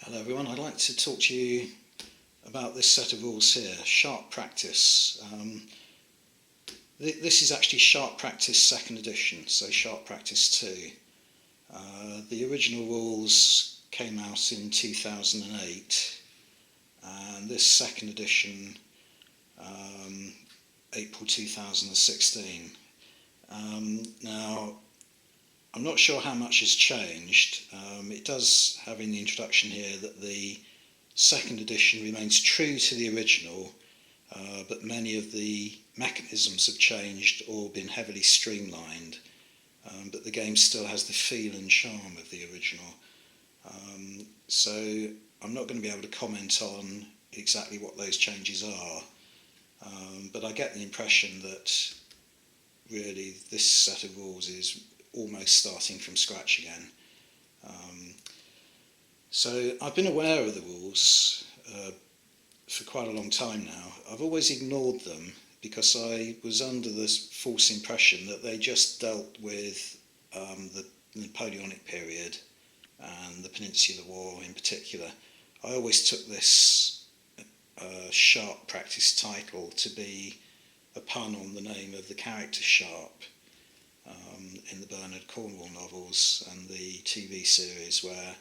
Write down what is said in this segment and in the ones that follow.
Hello everyone, I'd like to talk to you about this set of rules here, Sharp Practice. This is actually Sharp Practice 2nd edition, so Sharp Practice 2. The original rules came out in 2008, and this 2nd edition, April 2016. Now, I'm not sure how much has changed. It does have in the introduction here that the 2nd edition remains true to the original, but many of the mechanisms have changed or been heavily streamlined, but the game still has the feel and charm of the original. So I'm not going to be able to comment on exactly what those changes are, but I get the impression that really this set of rules is almost starting from scratch again. So I've been aware of the rules for quite a long time now. I've always ignored them because I was under this false impression that they just dealt with the Napoleonic period and the Peninsular War in particular. I always took this Sharp Practice title to be a pun on the name of the character Sharp in the Bernard Cornwell novels and the TV series where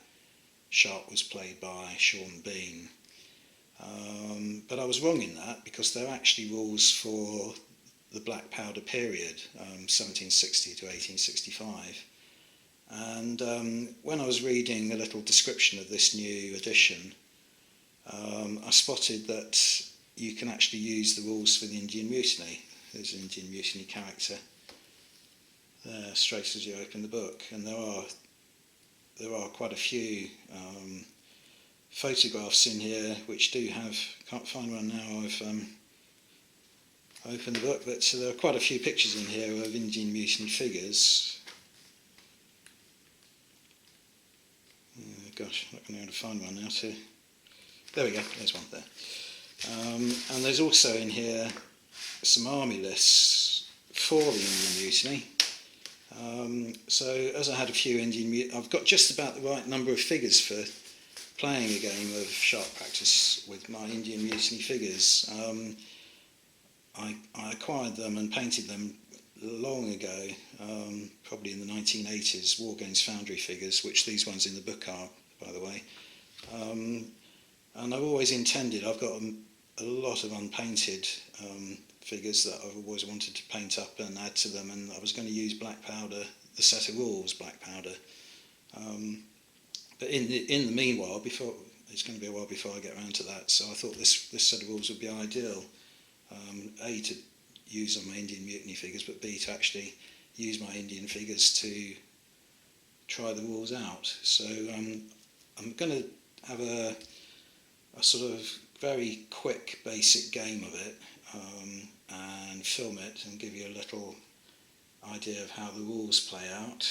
Sharp was played by Sean Bean. But I was wrong in that because they're actually rules for the Black Powder period, 1760 to 1865. And when I was reading a little description of this new edition, I spotted that you can actually use the rules for the Indian Mutiny. There's an Indian Mutiny character there, straight as you open the book, and there are quite a few photographs in here which do have, can't find one now, I've opened the book, but there are quite a few pictures in here of Indian Mutiny figures. Gosh, I'm not going to be able to find one now too. There we go, there's one there. And there's also in here some army lists for the Indian Mutiny. So as I had a few I've got just about the right number of figures for playing a game of Sharp Practice with my Indian Mutiny figures. I acquired them and painted them long ago, probably in the 1980s, War Games Foundry figures, which these ones in the book are, by the way. And I've always intended, I've got a lot of unpainted figures that I've always wanted to paint up and add to them, and I was going to use black powder, the set of rules, black powder. But in the meanwhile, it's going to be a while before I get around to that, so I thought this set of rules would be ideal. A, to use on my Indian Mutiny figures, but B, to actually use my Indian figures to try the rules out. So I'm going to have a sort of very quick basic game of it and film it and give you a little idea of how the rules play out.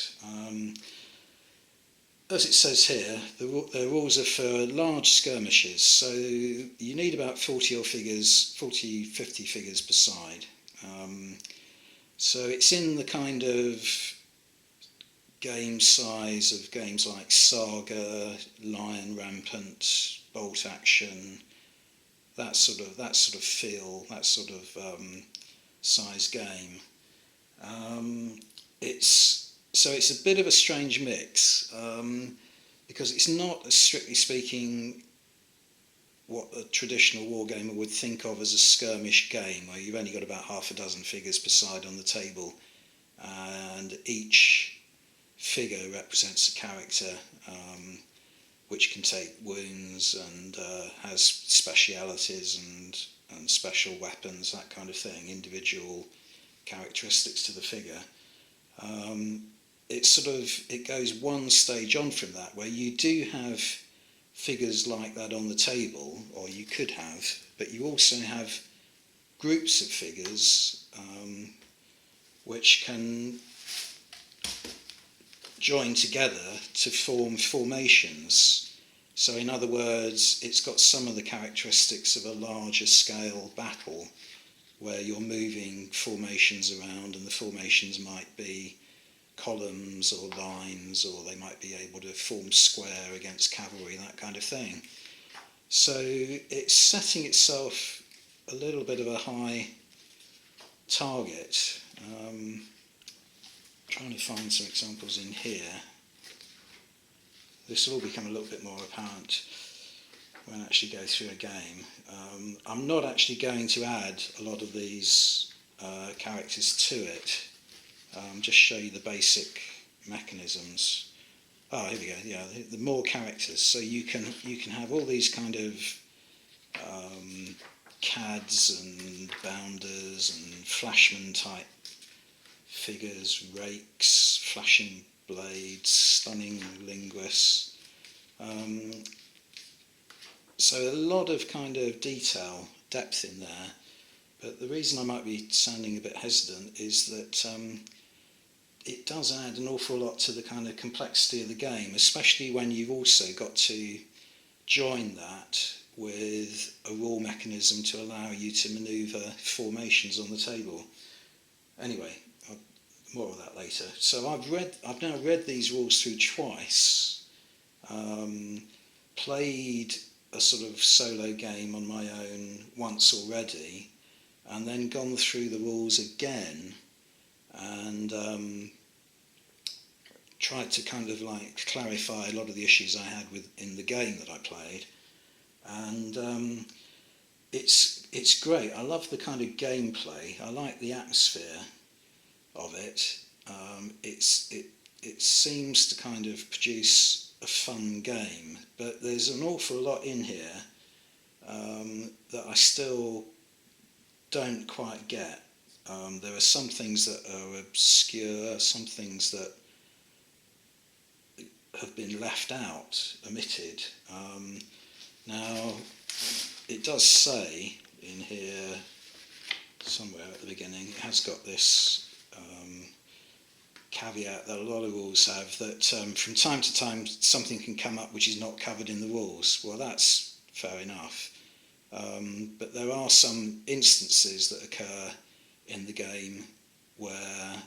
As it says here, the rules are for large skirmishes, so you need about 40 50 figures per side. So it's in the kind of game size of games like Saga, Lion Rampant, Bolt Action, that sort of feel, that sort of size game. It's a bit of a strange mix, because it's not, strictly speaking, what a traditional wargamer would think of as a skirmish game, where you've only got about half a dozen figures per side on the table, and each figure represents a character which can take wounds and has specialities and special weapons, that kind of thing, individual characteristics to the figure. It goes one stage on from that, where you do have figures like that on the table, or you could have, but you also have groups of figures which can join together to form formations. So in other words, it's got some of the characteristics of a larger scale battle, where you're moving formations around, and the formations might be columns or lines, or they might be able to form square against cavalry, that kind of thing. So it's setting itself a little bit of a high target. Trying to find some examples in here. This will all become a little bit more apparent when I actually go through a game. I'm not actually going to add a lot of these characters to it. Just show you the basic mechanisms. Oh, here we go. Yeah, the more characters, so you can have all these kind of cads and bounders and flashman type figures, rakes, flashing blades, stunning linguists. So a lot of kind of detail, depth in there. But the reason I might be sounding a bit hesitant is that it does add an awful lot to the kind of complexity of the game, especially when you've also got to join that with a rule mechanism to allow you to manoeuvre formations on the table. Anyway, more of that later. So I've now read these rules through twice, played a sort of solo game on my own once already, and then gone through the rules again and tried to kind of like clarify a lot of the issues I had in the game that I played. And it's great. I love the kind of gameplay. I like the atmosphere of it. It seems to kind of produce a fun game, but there's an awful lot in here that I still don't quite get. There are some things that are obscure, some things that have been left out, omitted. Now, it does say in here somewhere at the beginning, it has got this caveat that a lot of rules have, that from time to time something can come up which is not covered in the rules. Well, that's fair enough. But there are some instances that occur in the game where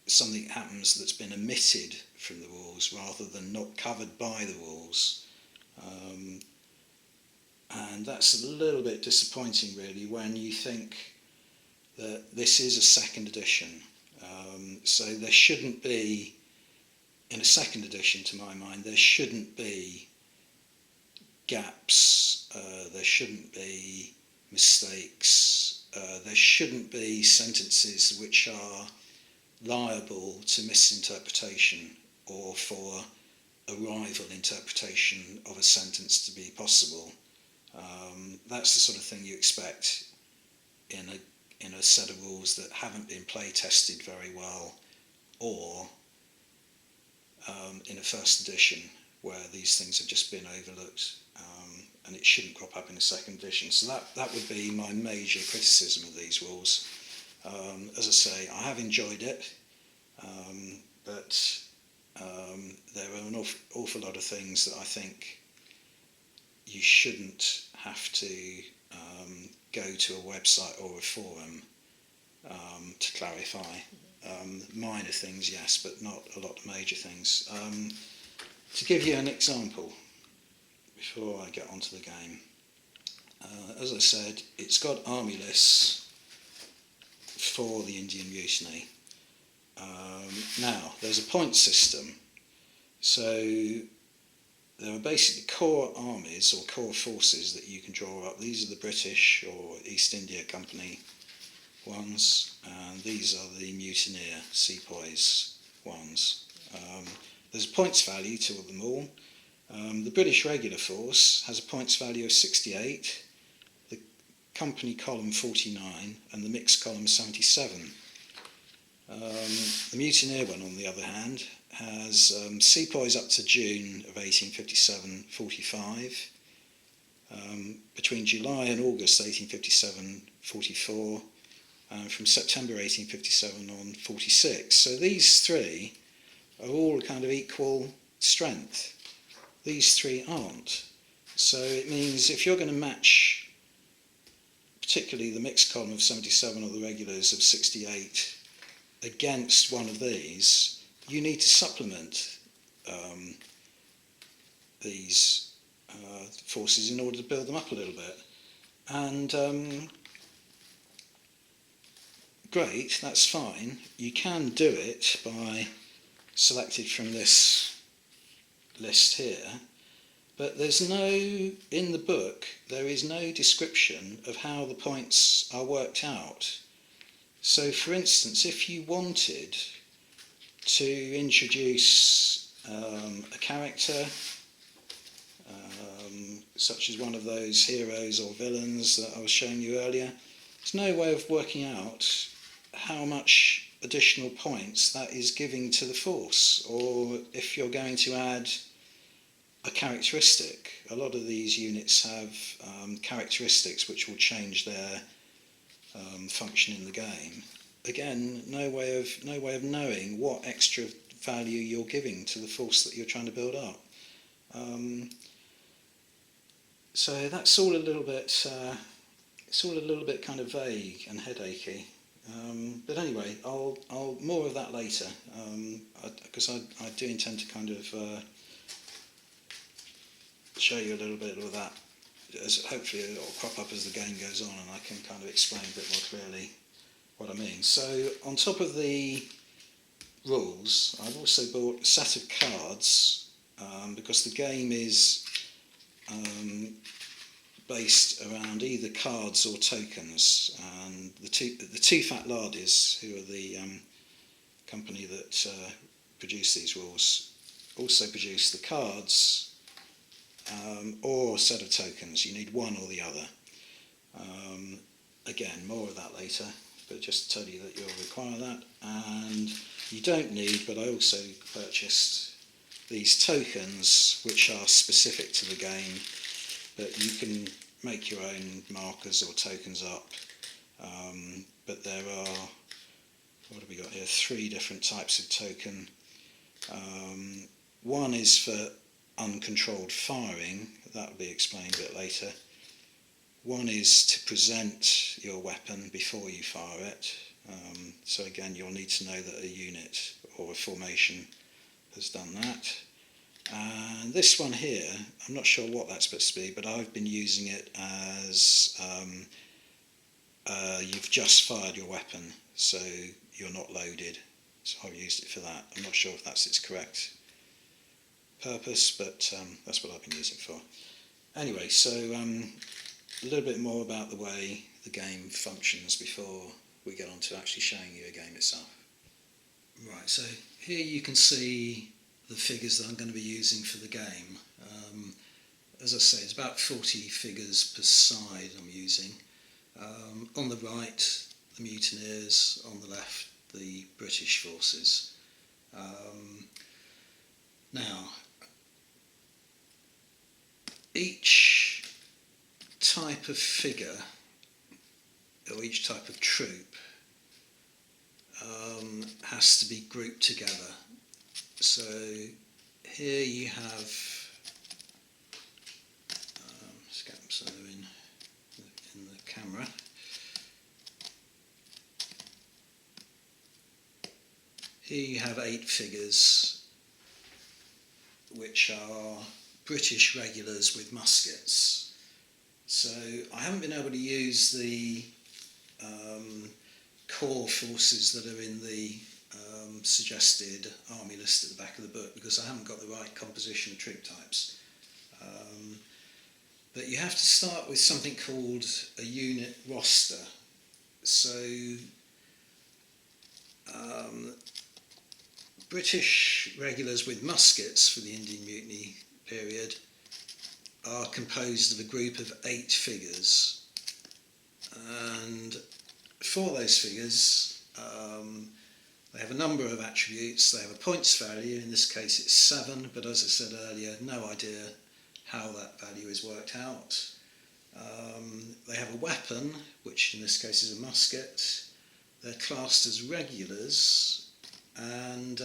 something happens that's been omitted from the rules rather than not covered by the rules. And that's a little bit disappointing, really, when you think that this is a second edition. So there shouldn't be, in a second edition to my mind, there shouldn't be gaps, there shouldn't be mistakes, there shouldn't be sentences which are liable to misinterpretation or for a rival interpretation of a sentence to be possible. That's the sort of thing you expect in a set of rules that haven't been play tested very well, or in a first edition where these things have just been overlooked, and it shouldn't crop up in a second edition. So that would be my major criticism of these rules. As I say, I have enjoyed it, but there are an awful lot of things that I think you shouldn't have to go to a website or a forum to clarify. Minor things, yes, but not a lot of major things. To give you an example, before I get onto the game, as I said, it's got army lists for the Indian Mutiny. Now, there's a point system, so there are basically core armies or core forces that you can draw up. These are the British or East India Company ones, and these are the mutineer sepoys ones. There's a points value to them all. The British regular force has a points value of 68, the company column 49, and the mixed column 77. The mutineer one, on the other hand, has sepoys up to June of 1857-45, between July and August 1857-44, and from September 1857 on 46. So these three are all kind of equal strength. These three aren't. So it means if you're going to match particularly the mixed column of 77 or the regulars of 68 against one of these, you need to supplement these forces in order to build them up a little bit. And great, that's fine. You can do it by selected from this list here, but there's no, in the book, there is no description of how the points are worked out. So for instance, if you wanted to introduce a character, such as one of those heroes or villains that I was showing you earlier, there's no way of working out how much additional points that is giving to the force, or if you're going to add a characteristic. A lot of these units have characteristics which will change their function in the game. Again, no way of knowing what extra value you're giving to the force that you're trying to build up. So that's all a little bit. It's all a little bit kind of vague and headachy. But anyway, I'll more of that later, because I do intend to kind of show you a little bit of that. As hopefully it will crop up as the game goes on, and I can kind of explain a bit more clearly what I mean. So on top of the rules, I've also bought a set of cards, because the game is based around either cards or tokens, and the two Fat Lardis, who are the company that produce these rules, also produce the cards or a set of tokens. You need one or the other. Again, more of that later, but just to tell you that you'll require that. And you don't need, but I also purchased these tokens which are specific to the game, but you can make your own markers or tokens up. But there are, what have we got here, 3 different types of token. One is for uncontrolled firing, that will be explained a bit later. One is to present your weapon before you fire it. So again, you'll need to know that a unit or a formation has done that. And this one here, I'm not sure what that's supposed to be, but I've been using it as you've just fired your weapon, so you're not loaded. So I've used it for that. I'm not sure if that's its correct purpose, but that's what I've been using it for. Anyway, so a little bit more about the way the game functions before we get on to actually showing you a game itself. Right, so here you can see the figures that I'm going to be using for the game. As I say, it's about 40 figures per side I'm using. On the right, the mutineers; on the left, the British forces. Now, each type of figure, or each type of troop, has to be grouped together. So here you have, let's get them so they're in the camera. Here you have 8 figures, which are British regulars with muskets. So I haven't been able to use the core forces that are in the suggested army list at the back of the book, because I haven't got the right composition of troop types. But you have to start with something called a unit roster. So British regulars with muskets for the Indian Mutiny period are composed of a group of 8 figures, and for those figures they have a number of attributes. They have a points value, in this case it's 7, but as I said earlier, no idea how that value is worked out. They have a weapon, which in this case is a musket. They're classed as regulars, and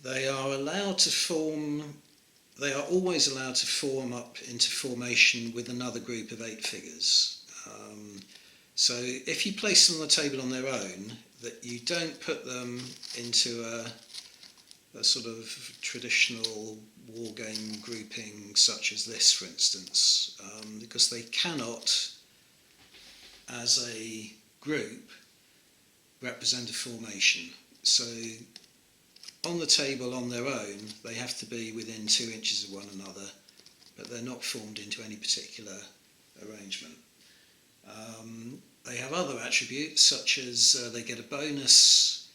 they are always allowed to form up into formation with another group of 8 figures. So if you place them on the table on their own, that you don't put them into a sort of traditional war game grouping such as this, for instance, because they cannot, as a group, represent a formation. So on the table on their own, they have to be within 2 inches of one another, but they're not formed into any particular arrangement. They have other attributes, such as they get a bonus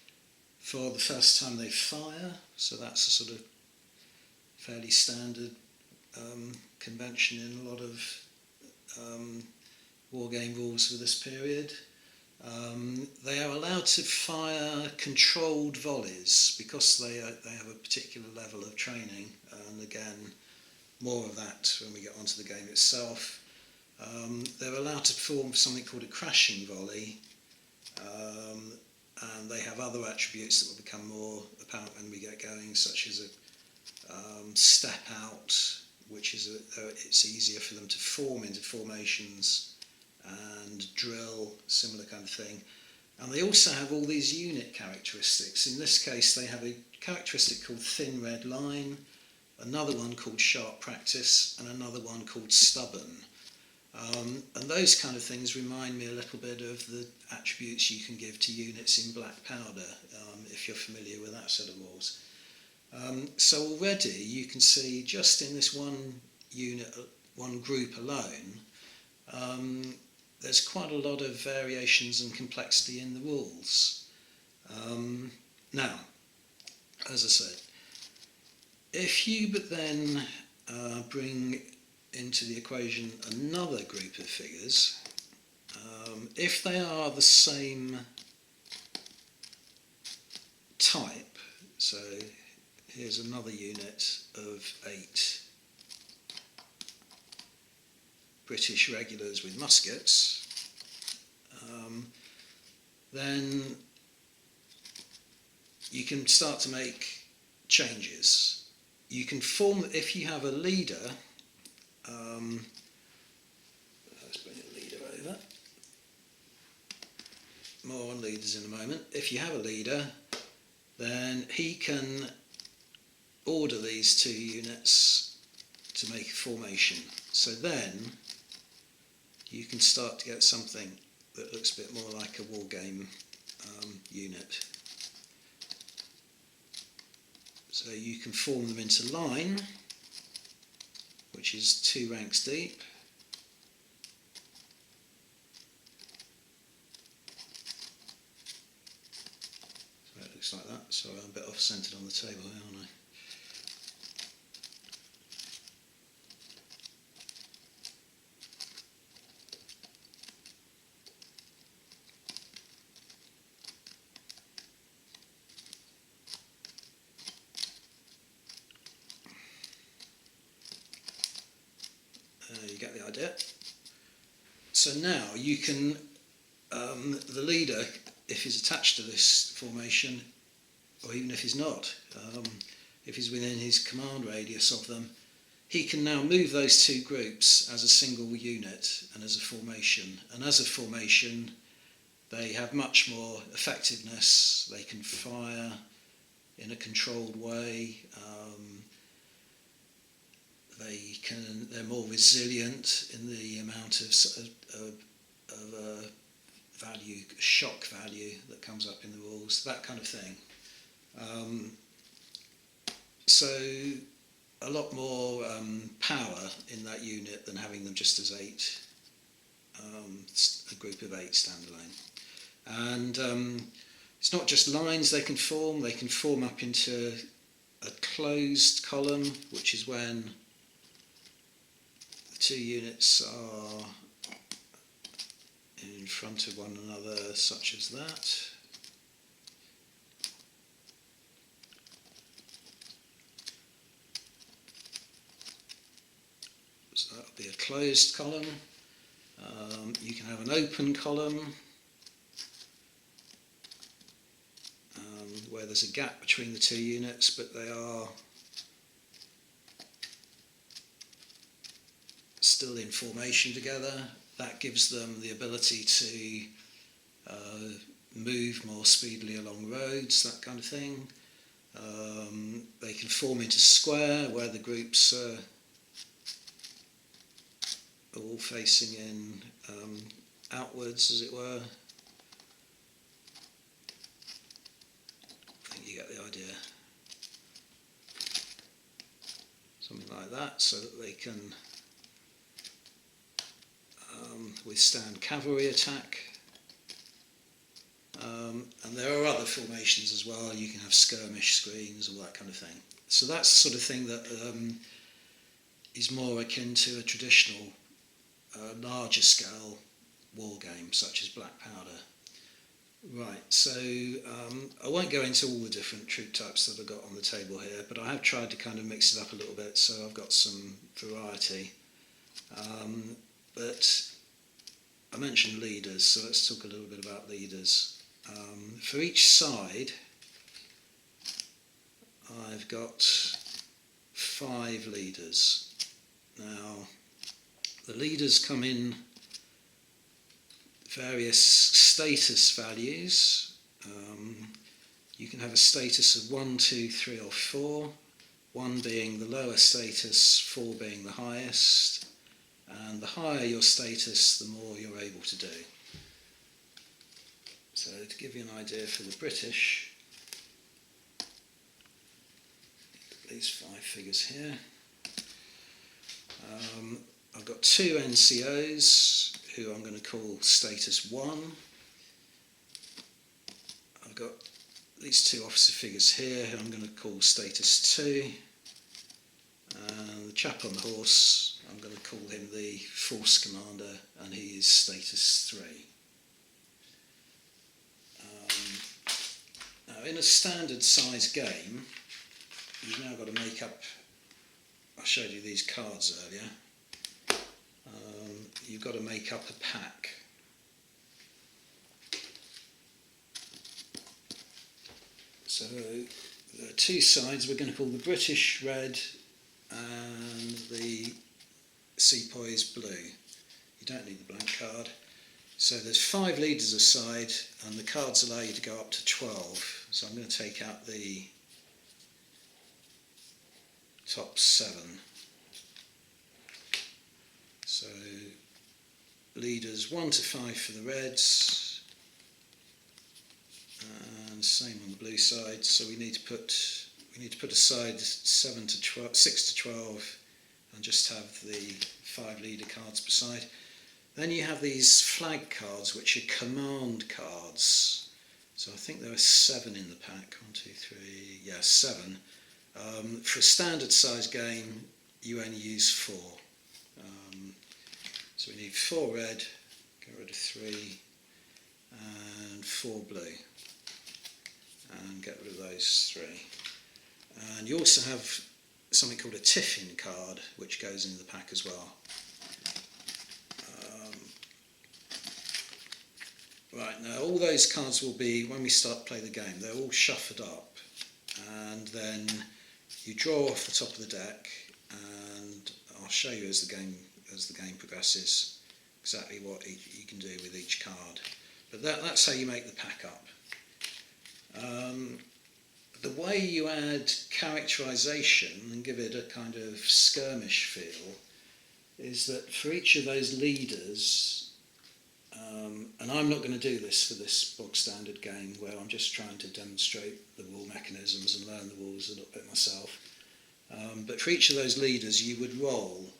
for the first time they fire, so that's a sort of fairly standard convention in a lot of wargame rules for this period. They are allowed to fire controlled volleys because they have a particular level of training, and again, more of that when we get onto the game itself. They're allowed to perform something called a crashing volley, and they have other attributes that will become more apparent when we get going, such as a step out, which is it's easier for them to form into formations, and drill, similar kind of thing. And they also have all these unit characteristics. In this case, they have a characteristic called thin red line, another one called sharp practice, and another one called stubborn. And those kind of things remind me a little bit of the attributes you can give to units in Black Powder, if you're familiar with that set of rules. So already you can see just in this one unit, one group alone, there's quite a lot of variations and complexity in the rules. Now, as I said, if you but then bring into the equation another group of figures, if they are the same type, so here's another unit of 8 British regulars with muskets, then you can start to make changes. You can form, if you have a leader, let's bring a leader over. More on leaders in a moment. If you have a leader, then he can order these 2 units to make a formation. So then you can start to get something that looks a bit more like a war game unit. So you can form them into line, which is 2 ranks deep. So it looks like that. Sorry, I'm a bit off-centred on the table here, aren't I? You get the idea. So now you can, the leader, if he's attached to this formation, or even if he's not, if he's within his command radius of them, he can now move those 2 groups as a single unit and as a formation. And as a formation, they have much more effectiveness. They can fire in a controlled way. They're more resilient in the amount of value, shock value that comes up in the rules, that kind of thing. So a lot more power in that unit than having them just as 8, a group of 8 standalone. And it's not just lines they can form up into a closed column, which is when 2 units are in front of one another, such as that. So that will be a closed column. You can have an open column where there's a gap between the 2 units, but they are still in formation together. That gives them the ability to move more speedily along roads, that kind of thing. They can form into square where the groups are all facing in outwards, as it were. I think you get the idea. Something like that, so that they can withstand cavalry attack. And there are other formations as well. You can have skirmish screens, all that kind of thing. So that's the sort of thing that is more akin to a traditional, larger scale war game, such as Black Powder. Right, so I won't go into all the different troop types that I've got on the table here, but I have tried to kind of mix it up a little bit, so I've got some variety. But I mentioned leaders, so let's talk a little bit about leaders. For each side, I've got 5 leaders. Now, the leaders come in various status values. You can have a status of 1, 2, 3 or 4, 1 being the lower status, 4 being the highest, and the higher your status, the more you're able to do. So to give you an idea for the British, these 5 figures here, I've got 2 NCOs who I'm going to call status 1. I've got these 2 officer figures here who I'm going to call status 2. And the chap on the horse, I'm going to call him the force commander, and he is status 3. Now, in a standard size game, you've now got to make up, I showed you these cards earlier, you've got to make up a pack. So there are 2 sides we're going to call the British red and the Sepoys blue. You don't need the blank card. So there's 5 leaders a side, and the cards allow you to go up to 12. So I'm going to take out the top 7. So leaders 1 to 5 for the reds, and same on the blue side. So we need to put aside 7 to 12, 6 to 12, and just have the 5 leader cards per side. Then you have these flag cards, which are command cards. So I think there are 7 in the pack. 1, 2, 3, yeah, 7. For a standard size game, you only use 4. So we need 4 red, get rid of 3, and 4 blue, and get rid of those 3. And you also have something called a tiffin card, which goes into the pack as well. Right, now all those cards will be, when we start to play the game, they're all shuffled up, and then you draw off the top of the deck, and I'll show you as the game progresses exactly what you can do with each card. But that's how you make the pack up. The way you add characterisation and give it a kind of skirmish feel is that for each of those leaders, and I'm not going to do this for this bog standard game where I'm just trying to demonstrate the rule mechanisms and learn the rules a little bit myself, but for each of those leaders you would roll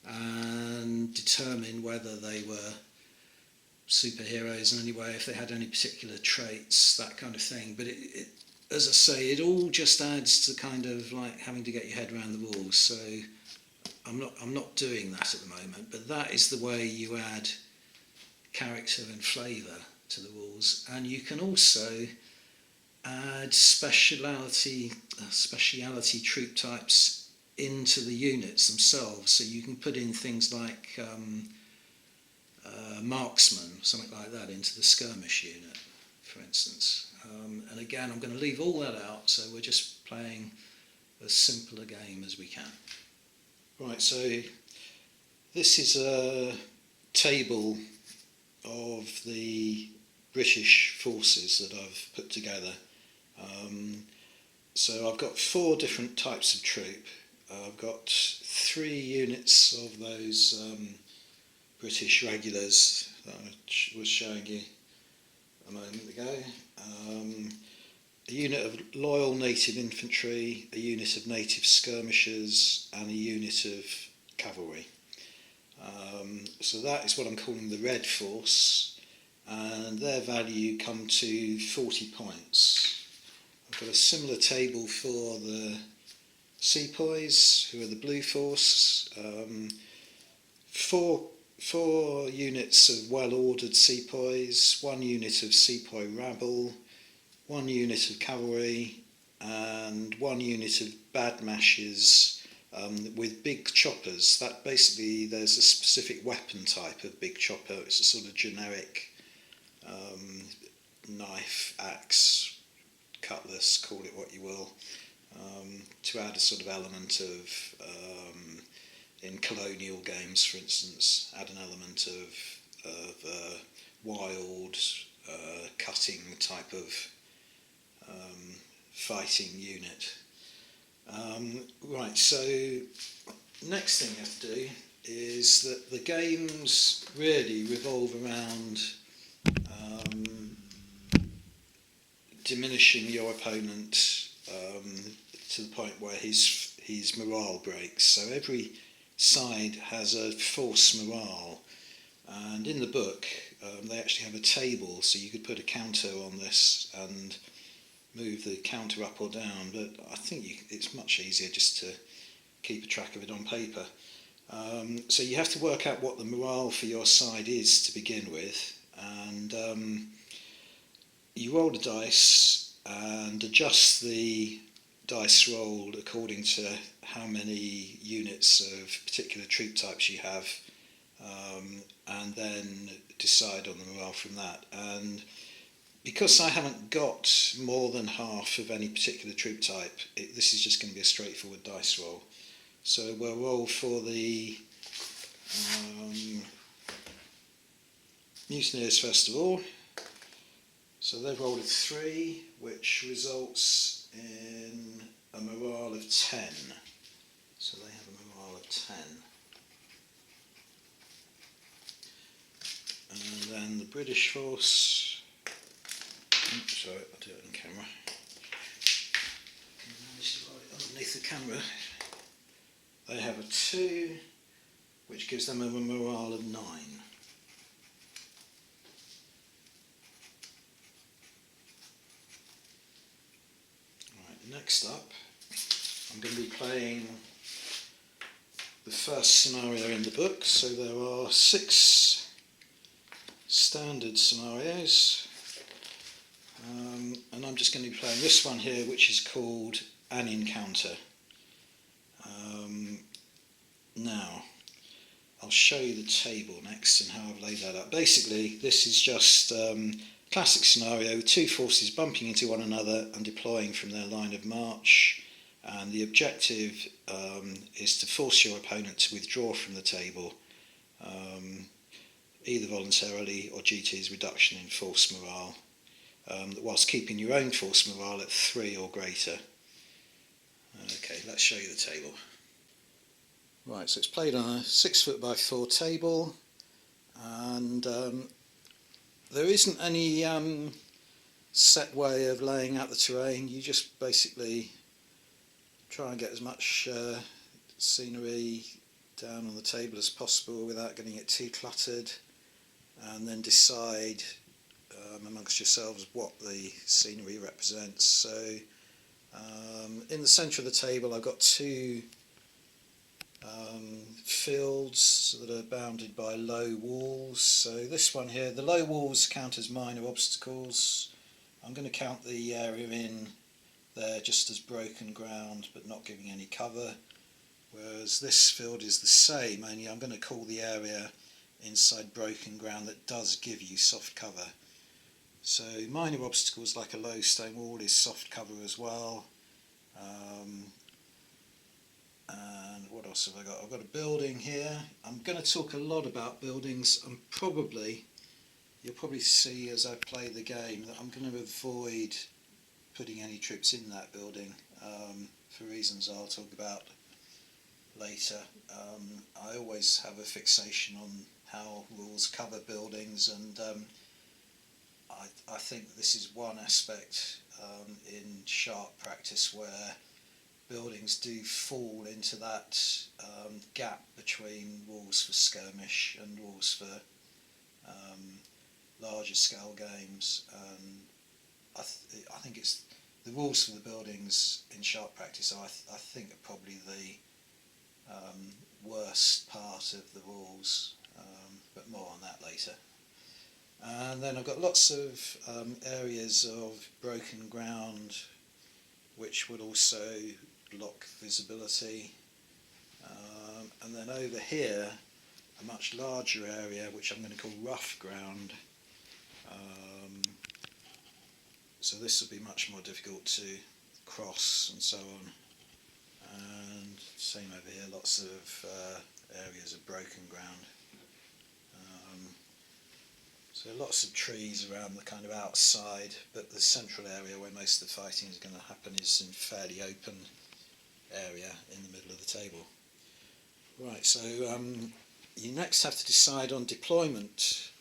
and determine whether they were superheroes in any way, if they had any particular traits, that kind of thing. But it, as I say, it all just adds to kind of like having to get your head around the rules. So I'm not doing that at the moment, but that is the way you add character and flavour to the rules. And you can also add speciality troop types into the units themselves. So you can put in things like marksman, something like that, into the skirmish unit, for instance. And again, I'm going to leave all that out, so we're just playing as simple a game as we can. Right, so this is a table of the British forces that I've put together. So I've got 4 different types of troop. I've got 3 units of those British regulars that I was showing you a moment ago. A unit of loyal native infantry, a unit of native skirmishers, and a unit of cavalry. So that is what I'm calling the Red Force, and their value come to 40 points. I've got a similar table for the Sepoys, who are the Blue Force. 4 units of well-ordered Sepoys, 1 unit of Sepoy rabble, 1 unit of cavalry, and 1 unit of badmashes with big choppers. That basically, there's a specific weapon type of big chopper. It's a sort of generic knife, axe, cutlass, call it what you will, to add a sort of element of, in colonial games for instance, add an element of wild, cutting type of fighting unit. Right, so next thing you have to do is that the games really revolve around diminishing your opponent to the point where his morale breaks. So every side has a false morale, and in the book they actually have a table, so you could put a counter on this and move the counter up or down, but I think it's much easier just to keep a track of it on paper. So you have to work out what the morale for your side is to begin with, and you roll the dice and adjust the dice rolled according to how many units of particular troop types you have, and then decide on the morale from that. And because I haven't got more than half of any particular troop type, this is just going to be a straightforward dice roll. So we'll roll for the mutineers first of all. So they've rolled a 3, which results in a morale of 10. So they have a morale of 10. And then the British force, sorry, I'll do it on camera. Underneath the camera, they have a 2, which gives them a morale of 9. Right, next up, I'm going to be playing the first scenario in the book. So there are 6 standard scenarios, and I'm just going to be playing this one here, which is called An Encounter. Now, I'll show you the table next and how I've laid that up. Basically, this is just classic scenario, 2 forces bumping into one another and deploying from their line of march, and the objective is to force your opponent to withdraw from the table, either voluntarily or due to his reduction in force morale, whilst keeping your own force morale at 3 or greater. Okay, let's show you the table. Right, so it's played on a 6 by 4 table, and there isn't any set way of laying out the terrain. You just basically try and get as much scenery down on the table as possible without getting it too cluttered, and then decide amongst yourselves what the scenery represents. So in the centre of the table I've got 2 fields that are bounded by low walls. So this one here, the low walls count as minor obstacles. I'm going to count the area in there just as broken ground but not giving any cover, whereas this field is the same, only I'm going to call the area inside broken ground that does give you soft cover. So minor obstacles like a low stone wall is soft cover as well. And what else have I got? I've got a building here. I'm going to talk a lot about buildings, and probably you'll probably see as I play the game that I'm going to avoid putting any troops in that building for reasons I'll talk about later. I always have a fixation on how rules cover buildings, and I think this is one aspect in sharp practice where buildings do fall into that gap between rules for skirmish and rules for larger scale games. I think it's the rules for the buildings in sharp practice. I think are probably the worst part of the rules, but more on that later. And then I've got lots of areas of broken ground which would also block visibility, and then over here a much larger area which I'm going to call rough ground, so this will be much more difficult to cross and so on. And same over here, lots of areas of broken ground. So lots of trees around the kind of outside, but the central area where most of the fighting is going to happen is in fairly open area in the middle of the table. Right, so you next have to decide on deployment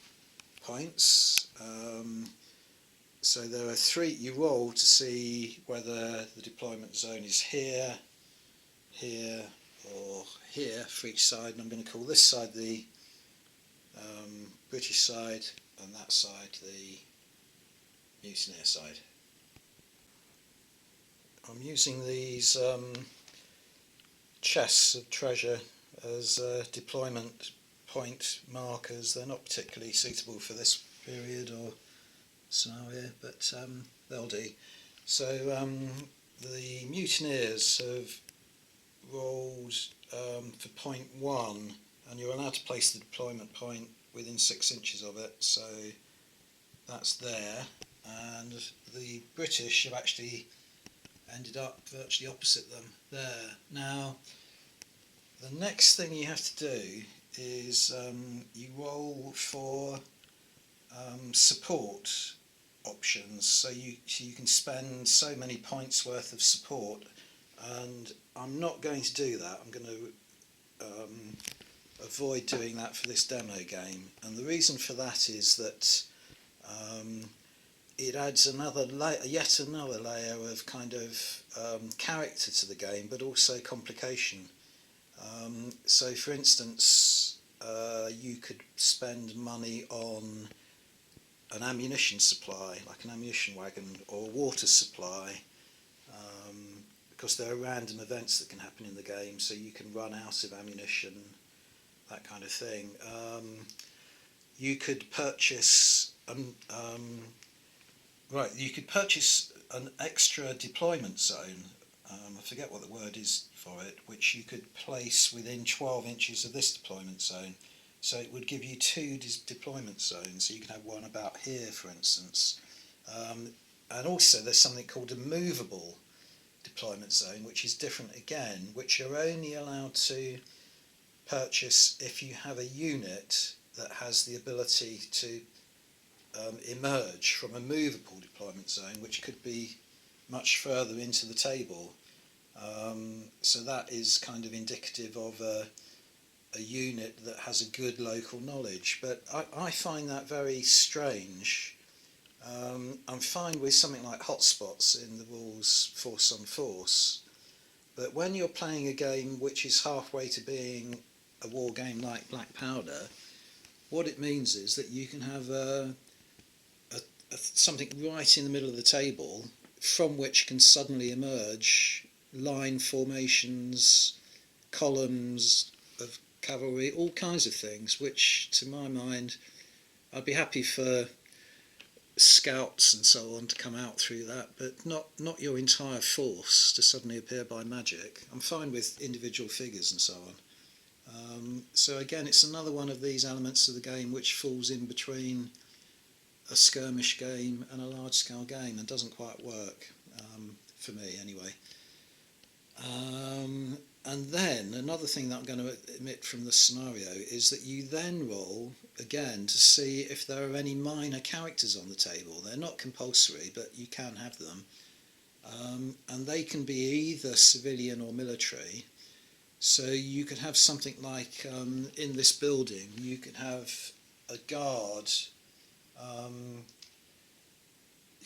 points. So there are three, you roll to see whether the deployment zone is here, here, or here for each side, and I'm going to call this side the British side and that side the mutineer side. I'm using these chests of treasure as deployment point markers. They're not particularly suitable for this period or scenario, but they'll do. So the mutineers have rolled for point 1, and you're allowed to place the deployment point within 6 inches of it, so that's there. And the British have actually ended up virtually opposite them there. Now, the next thing you have to do is you roll for support options, so you can spend so many points worth of support, and I'm not going to do that. I'm going to avoid doing that for this demo game, and the reason for that is that it adds yet another layer of kind of character to the game, but also complication. So for instance, you could spend money on an ammunition supply, like an ammunition wagon, or water supply, because there are random events that can happen in the game, so you can run out of ammunition, that kind of thing. You could purchase you could purchase an extra deployment zone, I forget what the word is for it, which you could place within 12 inches of this deployment zone. So it would give you 2 deployment zones, so you can have one about here, for instance. And also there's something called a Moveable deployment zone, which is different again, which you're only allowed to purchase if you have a unit that has the ability to emerge from a movable deployment zone, which could be much further into the table. So that is kind of indicative of a unit that has a good local knowledge, but I find that very strange. I'm fine with something like hotspots in the rules force on force, but when you're playing a game which is halfway to being a war game like Black Powder, what it means is that you can have something right in the middle of the table from which can suddenly emerge line formations, columns of cavalry, all kinds of things, which to my mind I'd be happy for scouts and so on to come out through that, but not your entire force to suddenly appear by magic. I'm fine with individual figures and so on. So again, it's another one of these elements of the game which falls in between a skirmish game and a large scale game and doesn't quite work, for me anyway. And then another thing that I'm going to omit from the scenario is that you then roll again to see if there are any minor characters on the table. They're not compulsory, but you can have them. And they can be either civilian or military. So you could have something like in this building, you could have a guard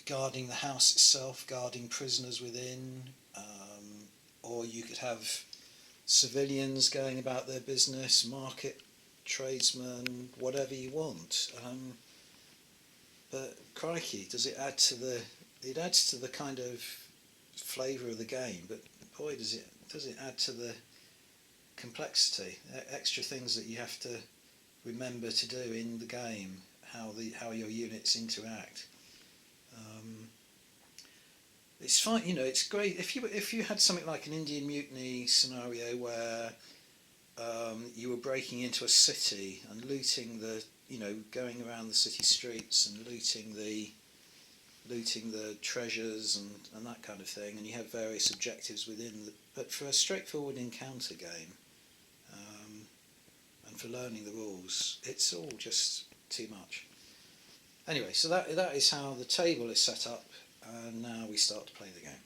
guarding the house itself, guarding prisoners within, or you could have civilians going about their business, market tradesmen, whatever you want. But crikey, does it add to the? It adds to the kind of flavour of the game. But boy, does it add to the complexity, extra things that you have to remember to do in the game, how your units interact. It's fine, it's great if you had something like an Indian Mutiny scenario where you were breaking into a city and looting going around the city streets and looting the treasures and that kind of thing, and you have various objectives within. But for a straightforward encounter game, and for learning the rules, it's all just too much. Anyway, so that is how the table is set up, and now we start to play the game.